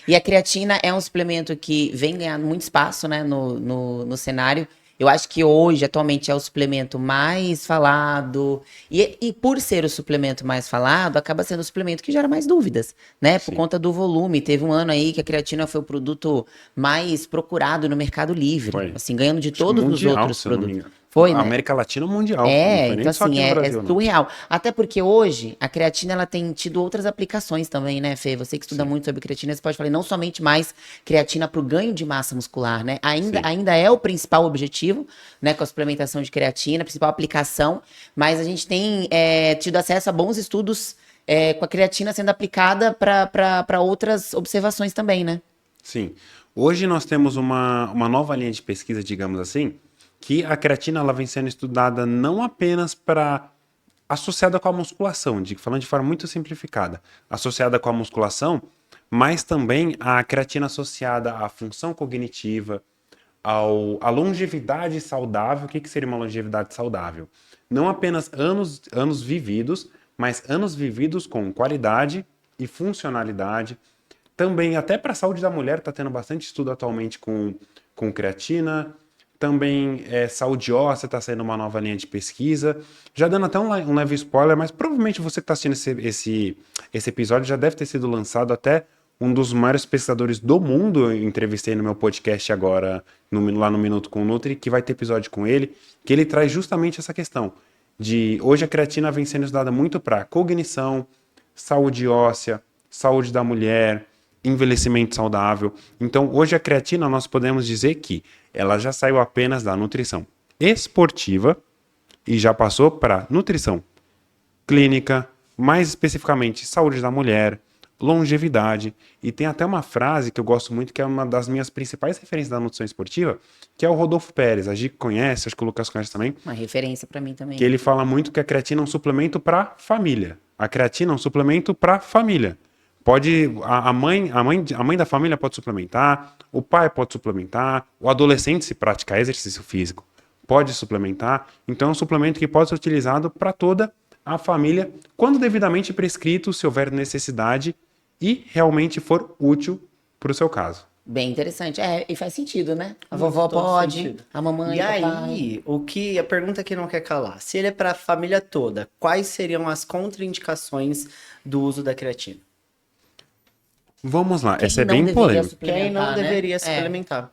E a creatina é um suplemento que vem ganhando muito espaço, né, no cenário. Eu acho que hoje, atualmente, é o suplemento mais falado. E por ser o suplemento mais falado, acaba sendo o suplemento que gera mais dúvidas, né? Por Sim. conta do volume. Teve um ano aí que a creatina foi o produto mais procurado no Mercado Livre, Foi. assim, ganhando de Acho que todos os mundial, outros se eu não me produtos. engano. Foi, A né? América Latina mundial, não É, foi nem então só aqui assim, no é Brasil, não. surreal. Até porque hoje a creatina ela tem tido outras aplicações também, né, Fê? Você que estuda Sim, muito sobre creatina, você pode falar não somente mais creatina para o ganho de massa muscular, né? Ainda, sim. ainda é o principal objetivo, né, com a suplementação de creatina, a principal aplicação, mas a gente tem tido acesso a bons estudos com a creatina sendo aplicada para outras observações também, né? Sim. Hoje nós temos uma nova linha de pesquisa, digamos assim, que a creatina ela vem sendo estudada não apenas para associada com a musculação, falando de forma muito simplificada, associada com a musculação, mas também a creatina associada à função cognitiva, à longevidade saudável. O que, que seria uma longevidade saudável? Não apenas anos vividos, mas anos vividos com qualidade e funcionalidade. Também, até para a saúde da mulher, está tendo bastante estudo atualmente com creatina. Também, saúde óssea está sendo uma nova linha de pesquisa. Já dando até um leve spoiler, mas provavelmente você que está assistindo esse episódio já deve ter sido lançado até um dos maiores pesquisadores do mundo. Eu entrevistei no meu podcast agora, lá no Minuto com o Nutri, que vai ter episódio com ele, que ele traz justamente essa questão de hoje a creatina vem sendo estudada muito para cognição, saúde óssea, saúde da mulher, envelhecimento saudável. Então, hoje a creatina nós podemos dizer que ela já saiu apenas da nutrição esportiva e já passou para nutrição clínica, mais especificamente saúde da mulher, longevidade. E tem até uma frase que eu gosto muito, que é uma das minhas principais referências da nutrição esportiva, que é o Rodolfo Pérez. A Gi conhece, acho que o Lucas conhece também, Uma referência para mim que também. ele fala muito que a creatina é um suplemento para família. A creatina é um suplemento para família. Pode a mãe da família pode suplementar, o pai pode suplementar, o adolescente se praticar exercício físico pode suplementar. Então é um suplemento que pode ser utilizado para toda a família, quando devidamente prescrito, se houver necessidade e realmente for útil para o seu caso. Bem interessante. E faz sentido, né? A Faz vovó todo pode, sentido. a mamãe, E o papai. aí, a pergunta que não quer calar, se ele é para a família toda, quais seriam as contraindicações do uso da creatina? Vamos lá, Quem essa é não bem deveria polêmica. suplementar, Quem não né? deveria suplementar?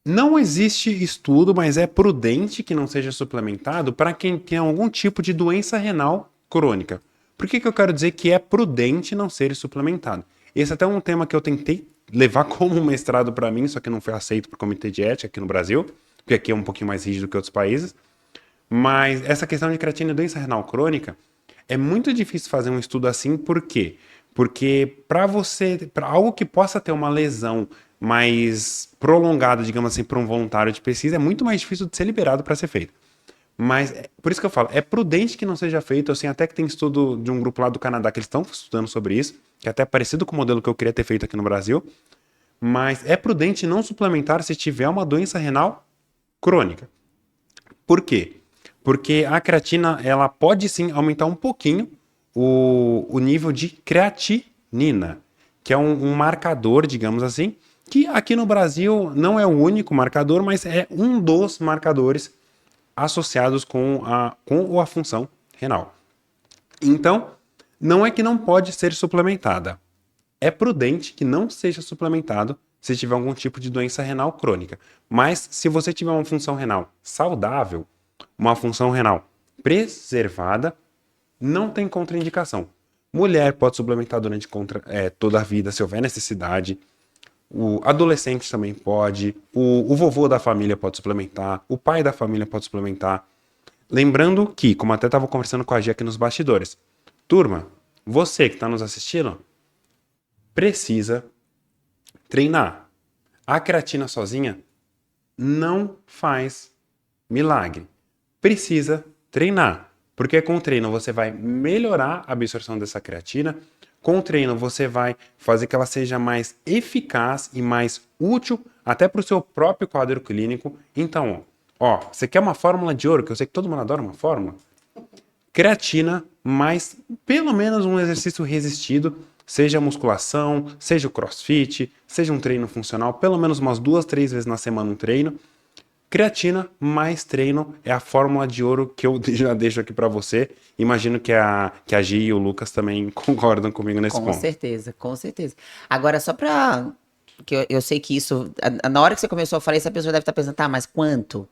Não existe estudo, mas é prudente que não seja suplementado para quem tem algum tipo de doença renal crônica. Por que eu quero dizer que é prudente não ser suplementado? Esse é até um tema que eu tentei levar como um mestrado para mim, só que não foi aceito por comitê de ética aqui no Brasil, porque aqui é um pouquinho mais rígido que outros países. Mas essa questão de creatina e doença renal crônica é muito difícil fazer um estudo assim, por quê? Porque para algo que possa ter uma lesão mais prolongada, digamos assim, para um voluntário de pesquisa, é muito mais difícil de ser liberado para ser feito. Mas por isso que eu falo, é prudente que não seja feito, assim, até que tem estudo de um grupo lá do Canadá que eles estão estudando sobre isso, que é até parecido com o modelo que eu queria ter feito aqui no Brasil, mas é prudente não suplementar se tiver uma doença renal crônica. Por quê? Porque a creatina, ela pode sim aumentar um pouquinho o nível de creatinina, que é um marcador, digamos assim, que aqui no Brasil não é o único marcador, mas é um dos marcadores associados com a função renal. Então, não é que não pode ser suplementada. É prudente que não seja suplementado se tiver algum tipo de doença renal crônica. Mas se você tiver uma função renal saudável, uma função renal preservada, não tem contraindicação. Mulher pode suplementar durante toda a vida, se houver necessidade. O adolescente também pode. O vovô da família pode suplementar. O pai da família pode suplementar. Lembrando que, como até estava conversando com a Gia aqui nos bastidores, turma, você que está nos assistindo, precisa treinar. A creatina sozinha não faz milagre. Precisa treinar. Porque com o treino você vai melhorar a absorção dessa creatina. Com o treino você vai fazer que ela seja mais eficaz e mais útil até para o seu próprio quadro clínico. Então, você quer uma fórmula de ouro, que eu sei que todo mundo adora uma fórmula? Creatina mais pelo menos um exercício resistido seja musculação, seja o crossfit, seja um treino funcional, pelo menos umas 2, 3 vezes na semana um treino. Creatina mais treino é a fórmula de ouro que eu já deixo aqui para você. Imagino que a Gi e o Lucas também concordam comigo nesse Com ponto. certeza, com certeza. Agora, só pra. Que eu sei que isso. Na hora que você começou a falar isso, a pessoa deve estar pensando, tá, mas quanto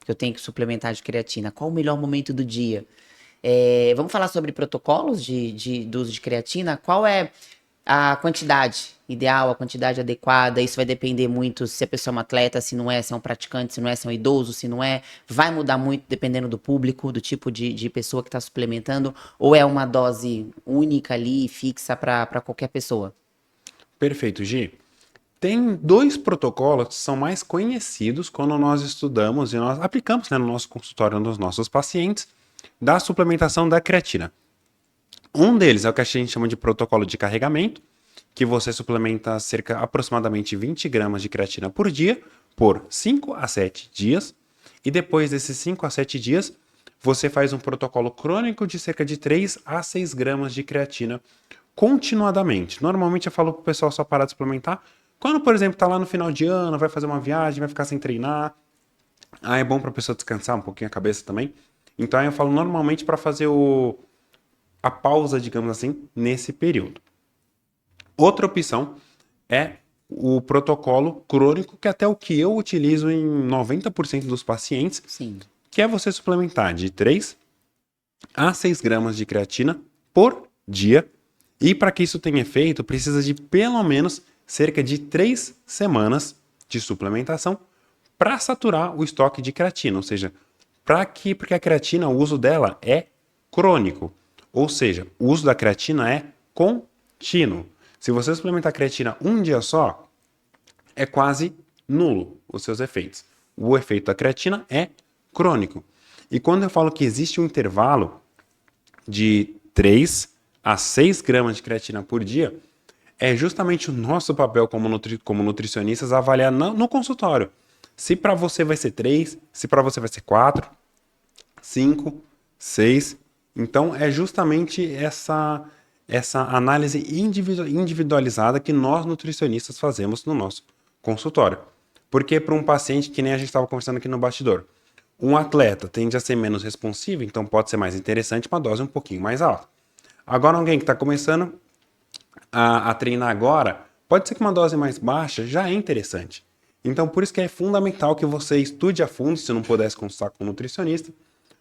que eu tenho que suplementar de creatina? Qual o melhor momento do dia? Vamos falar sobre protocolos do uso de creatina? Qual é a quantidade ideal, a quantidade adequada? Isso vai depender muito se a pessoa é um atleta, se não é, se é um praticante, se não é, se é um idoso, se não é. Vai mudar muito dependendo do público, do tipo de pessoa que está suplementando, ou é uma dose única ali, fixa para qualquer pessoa? Perfeito, Gi. Tem 2 protocolos que são mais conhecidos quando nós estudamos e nós aplicamos, né, no nosso consultório nos nossos pacientes da suplementação da creatina. Um deles é o que a gente chama de protocolo de carregamento, que você suplementa aproximadamente 20 gramas de creatina por dia, por 5 a 7 dias, e depois desses 5 a 7 dias, você faz um protocolo crônico de cerca de 3 a 6 gramas de creatina continuadamente. Normalmente eu falo pro pessoal só parar de suplementar quando, por exemplo, tá lá no final de ano, vai fazer uma viagem, vai ficar sem treinar. É bom pra pessoa descansar um pouquinho a cabeça também. Então aí eu falo normalmente para fazer a pausa, digamos assim, nesse período. Outra opção é o protocolo crônico, que é até o que eu utilizo em 90% dos pacientes, Sim. que é você suplementar de 3 a 6 gramas de creatina por dia. E para que isso tenha efeito, precisa de pelo menos cerca de 3 semanas de suplementação para saturar o estoque de creatina. Ou seja, porque a creatina, o uso dela é crônico. Ou seja, o uso da creatina é contínuo. Se você suplementar creatina um dia só, é quase nulo os seus efeitos. O efeito da creatina é crônico. E quando eu falo que existe um intervalo de 3 a 6 gramas de creatina por dia, é justamente o nosso papel como nutricionistas avaliar no consultório. Se para você vai ser 3, se para você vai ser 4, 5, 6. Então é justamente essa análise individualizada que nós nutricionistas fazemos no nosso consultório. Porque para um paciente, que nem a gente estava conversando aqui no bastidor, um atleta tende a ser menos responsivo, então pode ser mais interessante uma dose um pouquinho mais alta. Agora alguém que está começando a treinar agora, pode ser que uma dose mais baixa já é interessante. Então por isso que é fundamental que você estude a fundo, se não pudesse consultar com um nutricionista,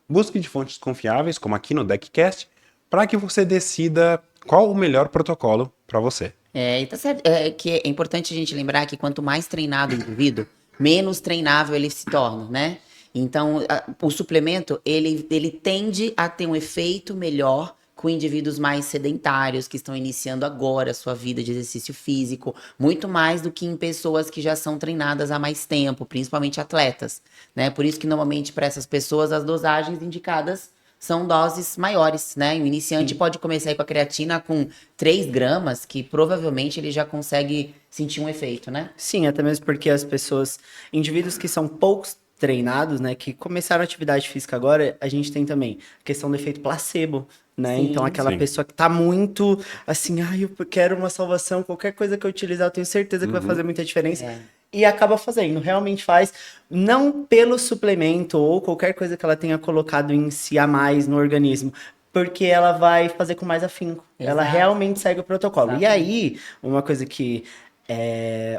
busque de fontes confiáveis, como aqui no DeckCast, para que você decida qual o melhor protocolo para você. E tá certo, que é importante a gente lembrar que quanto mais treinado o indivíduo, menos treinável ele se torna, né? Então, o suplemento, ele tende a ter um efeito melhor com indivíduos mais sedentários, que estão iniciando agora a sua vida de exercício físico, muito mais do que em pessoas que já são treinadas há mais tempo, principalmente atletas, né? Por isso que normalmente para essas pessoas as dosagens indicadas são doses maiores, né? O iniciante pode começar aí com a creatina com 3 gramas, que provavelmente ele já consegue sentir um efeito, né? Sim, até mesmo porque as pessoas, indivíduos que são poucos treinados, né, que começaram a atividade física agora, a gente tem também a questão do efeito placebo, né? Sim, então aquela sim. pessoa que tá muito assim, eu quero uma salvação, qualquer coisa que eu utilizar, eu tenho certeza que vai fazer muita diferença. E acaba fazendo, realmente faz, não pelo suplemento ou qualquer coisa que ela tenha colocado em si a mais no organismo, porque ela vai fazer com mais afinco. Ela Exato. realmente segue o protocolo. E Exatamente. aí, uma coisa que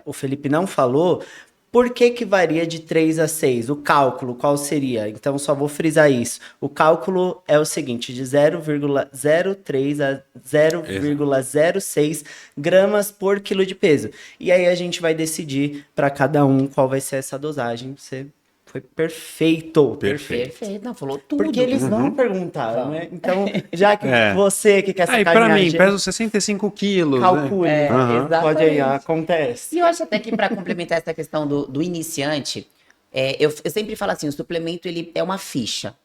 o Felipe não falou, por que que varia de 3 a 6? O cálculo, qual seria? Então, só vou frisar isso. O cálculo é o seguinte, de 0,03 a 0,06 gramas por quilo de peso. E aí a gente vai decidir para cada um qual vai ser essa dosagem. Você foi perfeito. Perfeito. Perfeito, não, falou tudo. Porque eles não perguntaram, Vão. né? Então, já que É. você que quer Aí, sacanear para a mim, gente, peso 65 quilos. calcule. Né? Aham. exato. Pode aí, Exatamente. acontece. E eu acho até que para complementar essa questão do iniciante, eu sempre falo assim, o suplemento ele é uma ficha.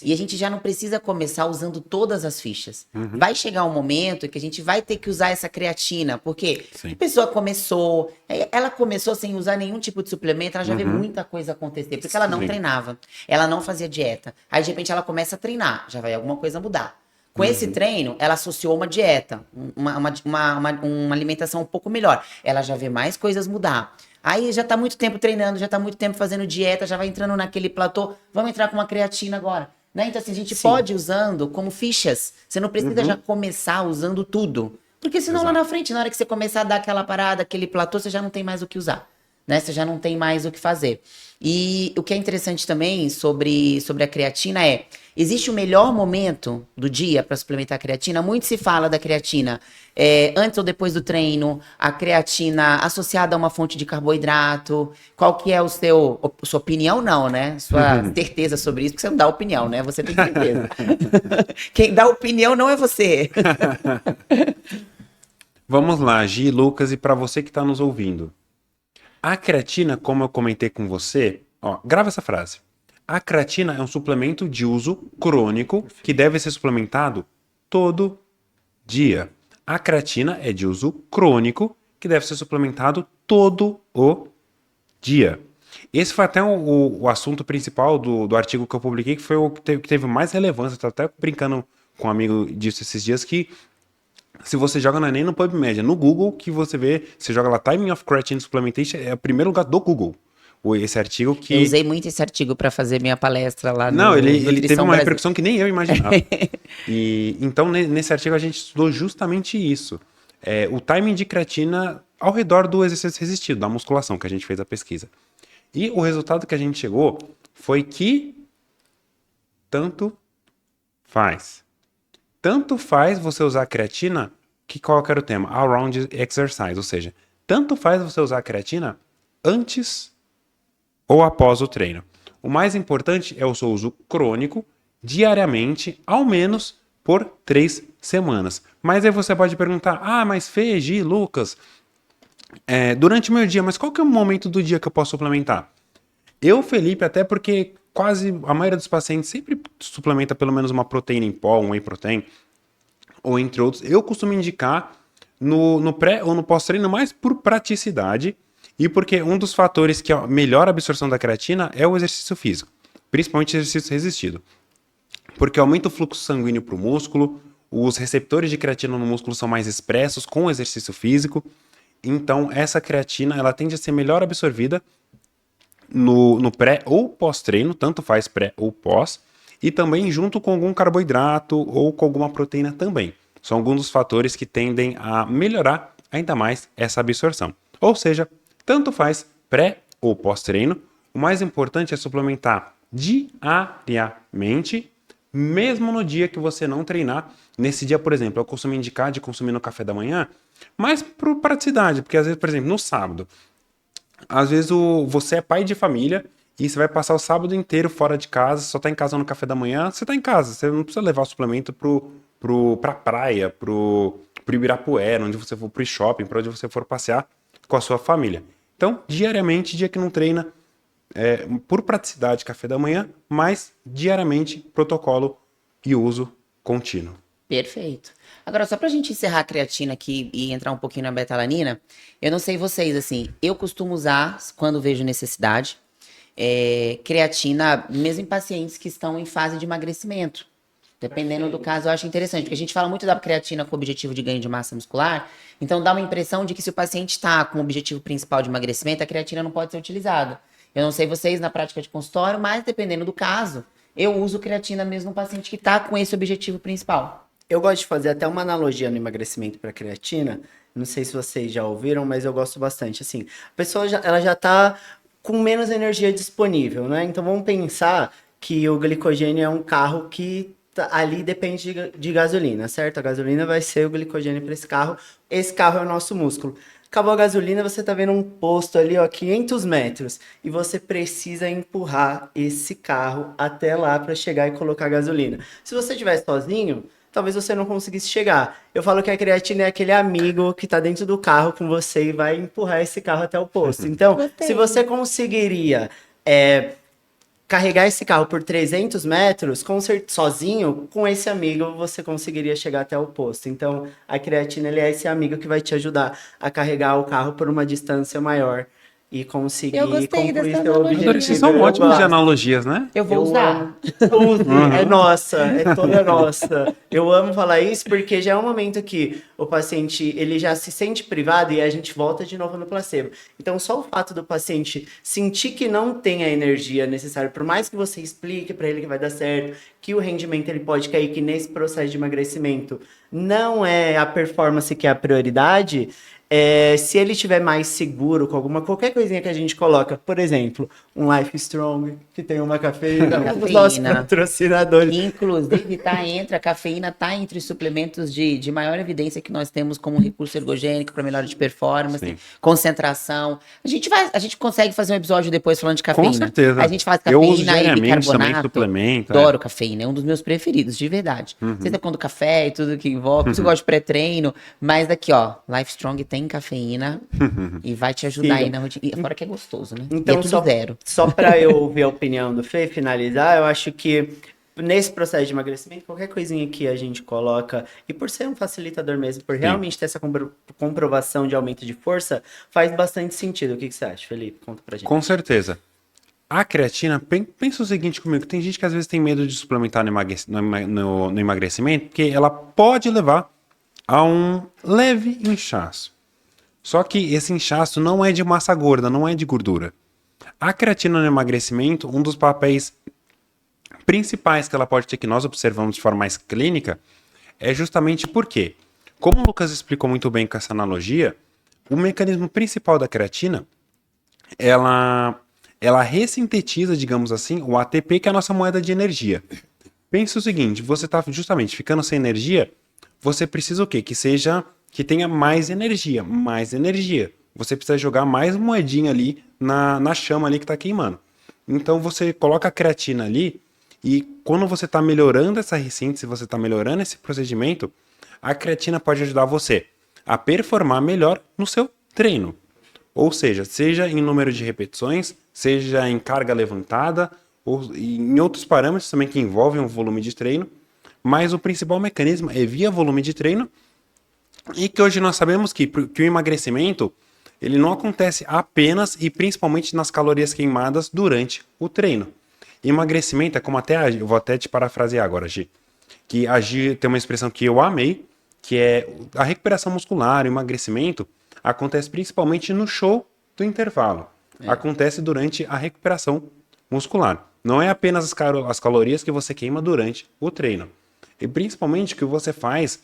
E a gente já não precisa começar usando todas as fichas. Vai chegar um momento que a gente vai ter que usar essa creatina, porque Sim. a pessoa começou, ela começou sem usar nenhum tipo de suplemento, ela já vê muita coisa acontecer, porque ela não Sim. treinava, ela não fazia dieta. Aí de repente ela começa a treinar, já vai alguma coisa mudar. Com esse treino, ela associou uma dieta, uma alimentação um pouco melhor. Ela já vê mais coisas mudar. Aí já tá muito tempo treinando, já tá muito tempo fazendo dieta, já vai entrando naquele platô. Vamos entrar com uma creatina agora. Né? Então, assim, a gente pode ir usando como fichas. Você não precisa já começar usando tudo. Porque senão lá na frente, na hora que você começar a dar aquela parada, aquele platô, você já não tem mais o que usar. Né? Você já não tem mais o que fazer. E o que é interessante também sobre a creatina é, existe o melhor momento do dia para suplementar a creatina? Muito se fala da creatina antes ou depois do treino, a creatina associada a uma fonte de carboidrato. Qual que é sua opinião não, né? Sua certeza sobre isso, porque você não dá opinião, né? Você tem certeza. Quem dá opinião não é você. Vamos lá, Gi, Lucas, e para você que está nos ouvindo. A creatina, como eu comentei com você, ó, grava essa frase. A creatina é um suplemento de uso crônico que deve ser suplementado todo dia. A creatina é de uso crônico que deve ser suplementado todo o dia. Esse foi até o assunto principal do artigo que eu publiquei, que foi o que teve mais relevância. Estou até brincando com um amigo disso esses dias, que se você joga, não é nem no PubMed, é no Google que você vê, você joga lá Timing of Creatine Supplementation, é o primeiro lugar do Google. Esse artigo que... Eu usei muito esse artigo para fazer minha palestra lá Não, no ele Nutrição teve uma Brasil. repercussão que nem eu imaginava. E então, nesse artigo, a gente estudou justamente isso. O timing de creatina ao redor do exercício resistido, da musculação, que a gente fez a pesquisa. E o resultado que a gente chegou foi que tanto faz. Tanto faz você usar a creatina, qual que era o tema? Around exercise, ou seja, tanto faz você usar a creatina antes ou após o treino. O mais importante é o seu uso crônico, diariamente, ao menos por 3 semanas. Mas aí você pode perguntar, mas Fê, Gi, Lucas, durante o meu dia, mas qual que é o momento do dia que eu posso suplementar? Eu, Felipe, até porque quase a maioria dos pacientes sempre suplementa pelo menos uma proteína em pó, um whey protein, ou entre outros, eu costumo indicar no pré ou no pós-treino mais por praticidade e porque um dos fatores que melhora a absorção da creatina é o exercício físico, principalmente exercício resistido, porque aumenta o fluxo sanguíneo para o músculo, os receptores de creatina no músculo são mais expressos com o exercício físico, então essa creatina ela tende a ser melhor absorvida no pré ou pós-treino, tanto faz pré ou pós, e também junto com algum carboidrato ou com alguma proteína também. São alguns dos fatores que tendem a melhorar ainda mais essa absorção. Ou seja, tanto faz pré ou pós-treino, o mais importante é suplementar diariamente, mesmo no dia que você não treinar. Nesse dia, por exemplo, eu costumo indicar de consumir no café da manhã, mas por praticidade, porque às vezes, por exemplo, no sábado, às vezes você é pai de família e você vai passar o sábado inteiro fora de casa, só tá em casa no café da manhã, você tá em casa, você não precisa levar o suplemento pra praia, pro Ibirapuera, onde você for pro shopping, para onde você for passear com a sua família. Então, diariamente, dia que não treina, por praticidade, café da manhã, mas diariamente, protocolo e uso contínuo. Perfeito. Agora, só pra gente encerrar a creatina aqui e entrar um pouquinho na betalanina, eu não sei vocês, assim, eu costumo usar, quando vejo necessidade, creatina, mesmo em pacientes que estão em fase de emagrecimento. Dependendo do caso, eu acho interessante, porque a gente fala muito da creatina com o objetivo de ganho de massa muscular, então dá uma impressão de que se o paciente está com o objetivo principal de emagrecimento, a creatina não pode ser utilizada. Eu não sei vocês na prática de consultório, mas dependendo do caso, eu uso creatina mesmo no paciente que está com esse objetivo principal. Eu gosto de fazer até uma analogia no emagrecimento para creatina. Não sei se vocês já ouviram, mas eu gosto bastante. Assim, a pessoa ela já está com menos energia disponível, né? Então vamos pensar que o glicogênio é um carro que ali depende de gasolina, certo? A gasolina vai ser o glicogênio para esse carro. Esse carro é o nosso músculo. Acabou a gasolina, você tá vendo um posto ali, ó, 500 metros. E você precisa empurrar esse carro até lá para chegar e colocar gasolina. Se você estiver sozinho, talvez você não conseguisse chegar. Eu falo que a creatina é aquele amigo que tá dentro do carro com você e vai empurrar esse carro até o posto. Então, se você conseguiria carregar esse carro por 300 metros, sozinho, com esse amigo você conseguiria chegar até o posto. Então, a creatina é esse amigo que vai te ajudar a carregar o carro por uma distância maior e conseguir Eu gostei concluir dessa seu analogia. objetivo. Vocês são Eu ótimos de gosto. analogias, né? Eu vou Eu usar. Use, é nossa, é toda nossa. Eu amo falar isso porque já é um momento que o paciente ele já se sente privado e a gente volta de novo no placebo. Então, só o fato do paciente sentir que não tem a energia necessária, por mais que você explique para ele que vai dar certo, que o rendimento ele pode cair, que nesse processo de emagrecimento não é a performance que é a prioridade. Se ele estiver mais seguro com qualquer coisinha que a gente coloca, por exemplo, um Life Strong, que tem uma cafeína, os nossos patrocinadores. Que, inclusive, a cafeína tá entre os suplementos de maior evidência que nós temos como recurso ergogênico para melhora de performance, Sim. concentração. A gente consegue fazer um episódio depois falando de cafeína. Com certeza. A gente faz Eu uso cafeína e diariamente também, bicarbonato. suplemento. Adoro cafeína, é um dos meus preferidos, de verdade. Você tá quando café e tudo que envolve, por isso eu gosto de pré-treino, mas daqui, ó, Life Strong tem cafeína e vai te ajudar aí na rotina. E fora que é gostoso, né? Então, e é tudo zero. Só para eu ouvir a opinião do Fê, finalizar, eu acho que nesse processo de emagrecimento, qualquer coisinha que a gente coloca, e por ser um facilitador mesmo, por realmente ter essa comprovação de aumento de força, faz bastante sentido. O que você acha, Felipe? Conta pra gente. Com certeza. A creatina, pensa o seguinte comigo, tem gente que às vezes tem medo de suplementar no emagrecimento, porque ela pode levar a um leve inchaço. Só que esse inchaço não é de massa gorda, não é de gordura. A creatina no emagrecimento, um dos papéis principais que ela pode ter, que nós observamos de forma mais clínica, é justamente porque, como o Lucas explicou muito bem com essa analogia, o mecanismo principal da creatina, ela ressintetiza, digamos assim, o ATP, que é a nossa moeda de energia. Pensa o seguinte, você está justamente ficando sem energia, você precisa o quê? Que tenha mais energia, mais energia. Você precisa jogar mais moedinha ali na chama ali que está queimando. Então você coloca a creatina ali e quando você está melhorando essa ressíntese, você está melhorando esse procedimento, a creatina pode ajudar você a performar melhor no seu treino. Ou seja em número de repetições, seja em carga levantada, ou em outros parâmetros também que envolvem o volume de treino. Mas o principal mecanismo é via volume de treino e que hoje nós sabemos que o emagrecimento ele não acontece apenas e principalmente nas calorias queimadas durante o treino. Emagrecimento é como eu vou até te parafrasear agora, Gi, que a Gi tem uma expressão que eu amei, que é a recuperação muscular, o emagrecimento, acontece principalmente no show do intervalo. Acontece durante a recuperação muscular. Não é apenas as calorias que você queima durante o treino. E principalmente o que você faz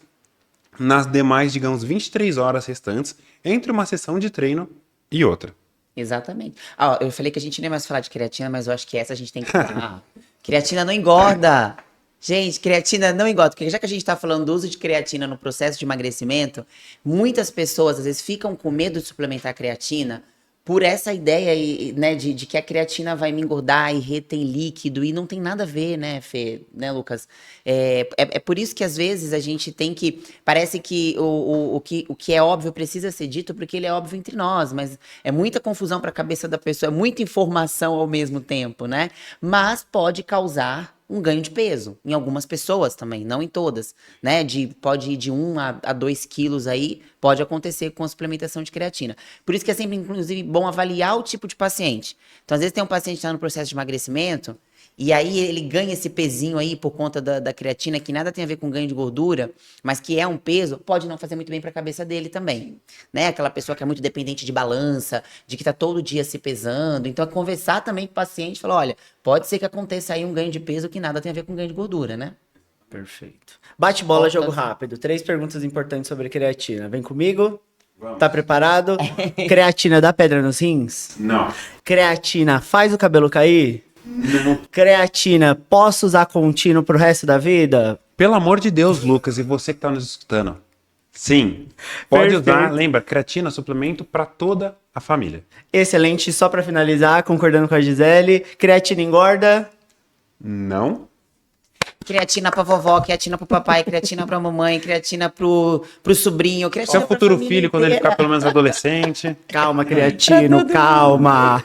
nas demais, digamos, 23 horas restantes entre uma sessão de treino e outra. Exatamente. Eu falei que a gente nem ia mais falar de creatina, mas eu acho que essa a gente tem que falar. Creatina não engorda. Gente, creatina não engorda. Porque já que a gente está falando do uso de creatina no processo de emagrecimento, muitas pessoas às vezes ficam com medo de suplementar creatina por essa ideia aí, né, de que a creatina vai me engordar e retém líquido, e não tem nada a ver, né, Fê, né, Lucas? É por isso que às vezes a gente tem que, parece que o que é óbvio precisa ser dito, porque ele é óbvio entre nós, mas é muita confusão para a cabeça da pessoa, é muita informação ao mesmo tempo, né? Mas pode causar um ganho de peso, em algumas pessoas também, não em todas, né? Pode ir de 1 a 2 quilos aí, pode acontecer com a suplementação de creatina. Por isso que é sempre, inclusive, bom avaliar o tipo de paciente. Então, às vezes tem um paciente que está no processo de emagrecimento, e aí ele ganha esse pezinho aí por conta da creatina, que nada tem a ver com ganho de gordura, mas que é um peso, pode não fazer muito bem para a cabeça dele também, né? Aquela pessoa que é muito dependente de balança, de que tá todo dia se pesando. Então, é conversar também com o paciente e falar, olha, pode ser que aconteça aí um ganho de peso que nada tem a ver com ganho de gordura, né? Perfeito. Bate-bola, jogo rápido. 3 perguntas importantes sobre creatina. Vem comigo? Vamos. Tá preparado? Creatina dá pedra nos rins? Não. Creatina faz o cabelo cair? Não. Creatina, posso usar contínuo pro resto da vida? Pelo amor de Deus, Lucas, e você que está nos escutando. Sim, pode Perfeito. usar, lembra, creatina, suplemento para toda a família. Excelente, só pra finalizar, concordando com a Gisele, creatina engorda? Não. Creatina pra vovó, creatina pro papai, creatina pra mamãe, creatina pro sobrinho, creatina Seu pra futuro família filho, quando ele inteira. ficar pelo menos adolescente. Calma, creatino, calma.